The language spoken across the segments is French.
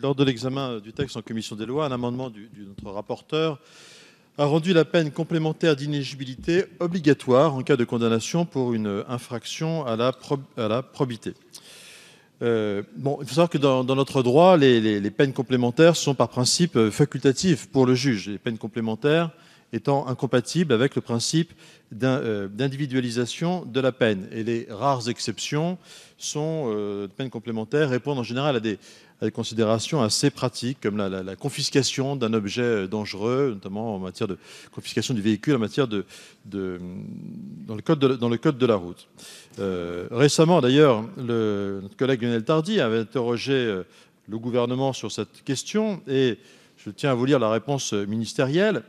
lors de l'examen du texte en commission des lois, un amendement de notre rapporteur a rendu la peine complémentaire d'inéligibilité obligatoire en cas de condamnation pour une infraction à la probité. Il faut savoir que dans notre droit, les peines complémentaires sont par principe facultatives pour le juge. Les peines complémentaires étant incompatibles avec le principe d'individualisation de la peine. Et les rares exceptions sont peines complémentaires répondent en général à des considérations assez pratiques, comme la confiscation d'un objet dangereux, notamment en matière de confiscation du véhicule, en matière dans le code de la route. Récemment, d'ailleurs, notre collègue Lionel Tardy avait interrogé le gouvernement sur cette question, et je tiens à vous lire la réponse ministérielle.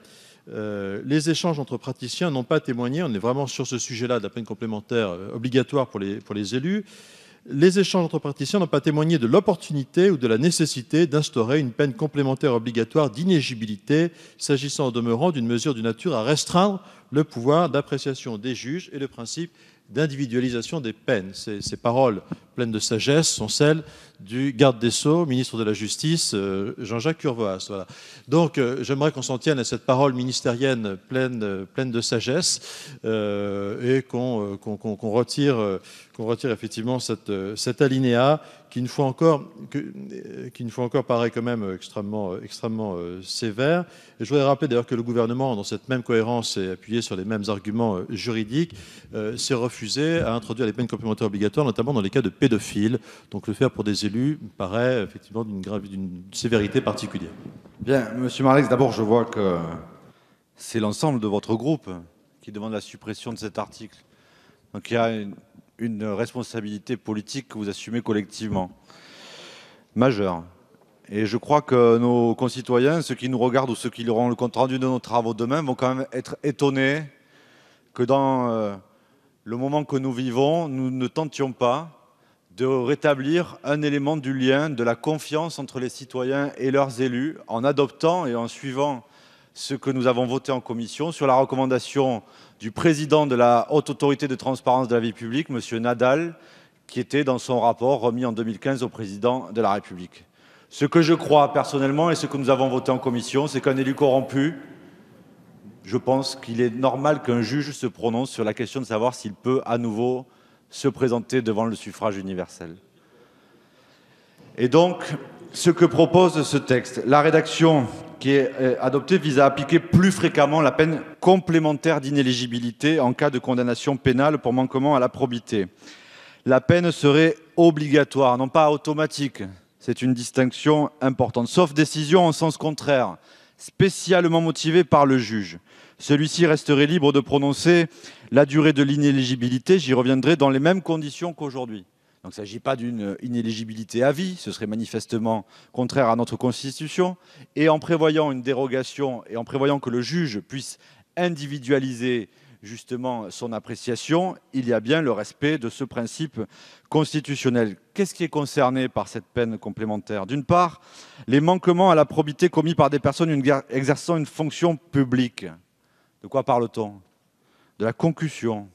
Les échanges entre praticiens n'ont pas témoigné, on est vraiment sur ce sujet-là de la peine complémentaire obligatoire pour les élus, les échanges entre praticiens n'ont pas témoigné de l'opportunité ou de la nécessité d'instaurer une peine complémentaire obligatoire d'inéligibilité, s'agissant au demeurant d'une mesure de nature à restreindre le pouvoir d'appréciation des juges et le principe d'individualisation des peines. Ces paroles pleines de sagesse sont celles du garde des Sceaux, ministre de la Justice, Jean-Jacques Urvoas. Voilà. Donc, j'aimerais qu'on s'en tienne à cette parole ministérienne pleine de sagesse et qu'on retire effectivement cet alinéa qui, une fois encore, paraît quand même extrêmement sévère. Et je voudrais rappeler d'ailleurs que le gouvernement, dans cette même cohérence et appuyé sur les mêmes arguments juridiques, s'est refusé à introduire les peines complémentaires obligatoires, notamment dans les cas de pédophiles. Donc le faire pour des élus me paraît effectivement d'une sévérité particulière. Bien, Monsieur Marleix, d'abord je vois que c'est l'ensemble de votre groupe qui demande la suppression de cet article. Donc il y a une responsabilité politique que vous assumez collectivement, majeure. Et je crois que nos concitoyens, ceux qui nous regardent ou ceux qui auront le compte-rendu de nos travaux demain, vont quand même être étonnés que dans le moment que nous vivons, nous ne tentions pas de rétablir un élément du lien, de la confiance entre les citoyens et leurs élus, en adoptant et en suivant ce que nous avons voté en commission sur la recommandation du président de la Haute Autorité de transparence de la vie publique, M. Nadal, qui était dans son rapport remis en 2015 au président de la République. Ce que je crois personnellement et ce que nous avons voté en commission, c'est qu'un élu corrompu, je pense qu'il est normal qu'un juge se prononce sur la question de savoir s'il peut à nouveau se présenter devant le suffrage universel. Et donc, ce que propose ce texte, la rédaction qui est adoptée vise à appliquer plus fréquemment la peine complémentaire d'inéligibilité en cas de condamnation pénale pour manquement à la probité. La peine serait obligatoire, non pas automatique. C'est une distinction importante, sauf décision en sens contraire, spécialement motivée par le juge. Celui-ci resterait libre de prononcer la durée de l'inéligibilité, j'y reviendrai, dans les mêmes conditions qu'aujourd'hui. Donc il ne s'agit pas d'une inéligibilité à vie, ce serait manifestement contraire à notre Constitution. Et en prévoyant une dérogation et en prévoyant que le juge puisse individualiser justement son appréciation, il y a bien le respect de ce principe constitutionnel. Qu'est-ce qui est concerné par cette peine complémentaire? D'une part, les manquements à la probité commis par des personnes exerçant une fonction publique. De quoi parle-t-on? De la concussion,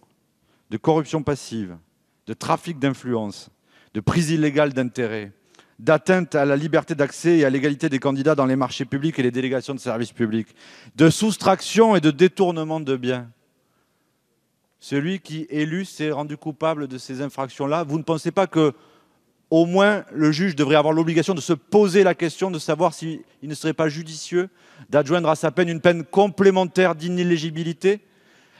de corruption passive, de trafic d'influence, de prise illégale d'intérêt, d'atteinte à la liberté d'accès et à l'égalité des candidats dans les marchés publics et les délégations de services publics, de soustraction et de détournement de biens. Celui qui, élu, s'est rendu coupable de ces infractions-là, vous ne pensez pas que, au moins, le juge devrait avoir l'obligation de se poser la question de savoir s'il ne serait pas judicieux d'adjoindre à sa peine une peine complémentaire d'inéligibilité?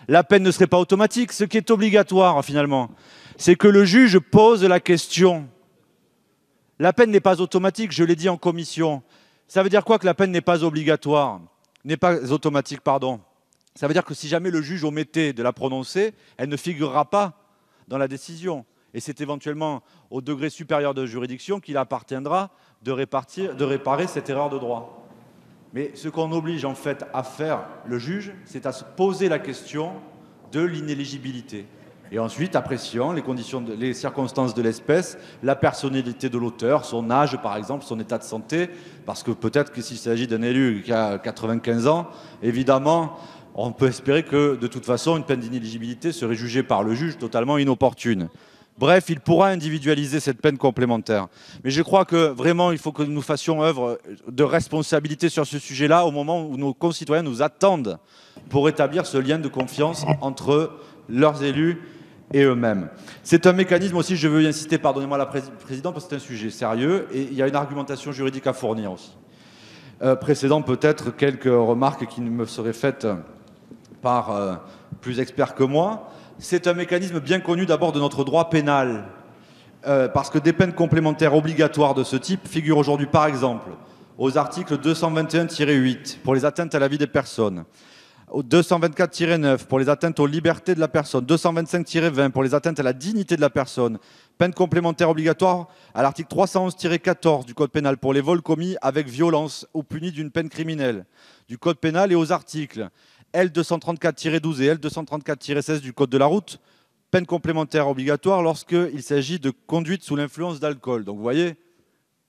La peine ne serait pas automatique. Ce qui est obligatoire, finalement, c'est que le juge pose la question. La peine n'est pas automatique, je l'ai dit en commission. Ça veut dire quoi que la peine n'est pas obligatoire? N'est pas automatique, pardon. Ça veut dire que si jamais le juge omettait de la prononcer, elle ne figurera pas dans la décision. Et c'est éventuellement au degré supérieur de juridiction qu'il appartiendra de réparer cette erreur de droit. Mais ce qu'on oblige en fait à faire le juge, c'est à se poser la question de l'inéligibilité. Et ensuite, appréciant les circonstances de l'espèce, la personnalité de l'auteur, son âge par exemple, son état de santé, parce que peut-être que s'il s'agit d'un élu qui a 95 ans, évidemment, on peut espérer que de toute façon, une peine d'inéligibilité serait jugée par le juge totalement inopportune. Bref, il pourra individualiser cette peine complémentaire. Mais je crois que vraiment, il faut que nous fassions œuvre de responsabilité sur ce sujet-là au moment où nos concitoyens nous attendent pour établir ce lien de confiance entre leurs élus et eux-mêmes. C'est un mécanisme aussi, je veux y insister, pardonnez-moi la Présidente, parce que c'est un sujet sérieux et il y a une argumentation juridique à fournir aussi. Précédant peut-être quelques remarques qui me seraient faites par plus experts que moi. C'est un mécanisme bien connu d'abord de notre droit pénal, parce que des peines complémentaires obligatoires de ce type figurent aujourd'hui par exemple aux articles 221-8 pour les atteintes à la vie des personnes, au 224-9 pour les atteintes aux libertés de la personne, 225-20 pour les atteintes à la dignité de la personne, peine complémentaire obligatoire à l'article 311-14 du Code pénal pour les vols commis avec violence ou punis d'une peine criminelle du Code pénal et aux articles L234-12 et L234-16 du Code de la route, peine complémentaire obligatoire lorsqu'il s'agit de conduite sous l'influence d'alcool. Donc vous voyez,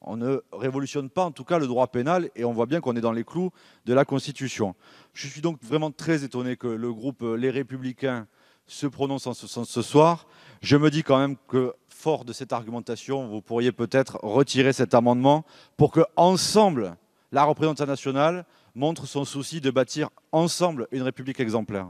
on ne révolutionne pas en tout cas le droit pénal et on voit bien qu'on est dans les clous de la Constitution. Je suis donc vraiment très étonné que le groupe Les Républicains se prononce en ce sens ce soir. Je me dis quand même que, fort de cette argumentation, vous pourriez peut-être retirer cet amendement pour que, ensemble, la représentation nationale montre son souci de bâtir ensemble une République exemplaire.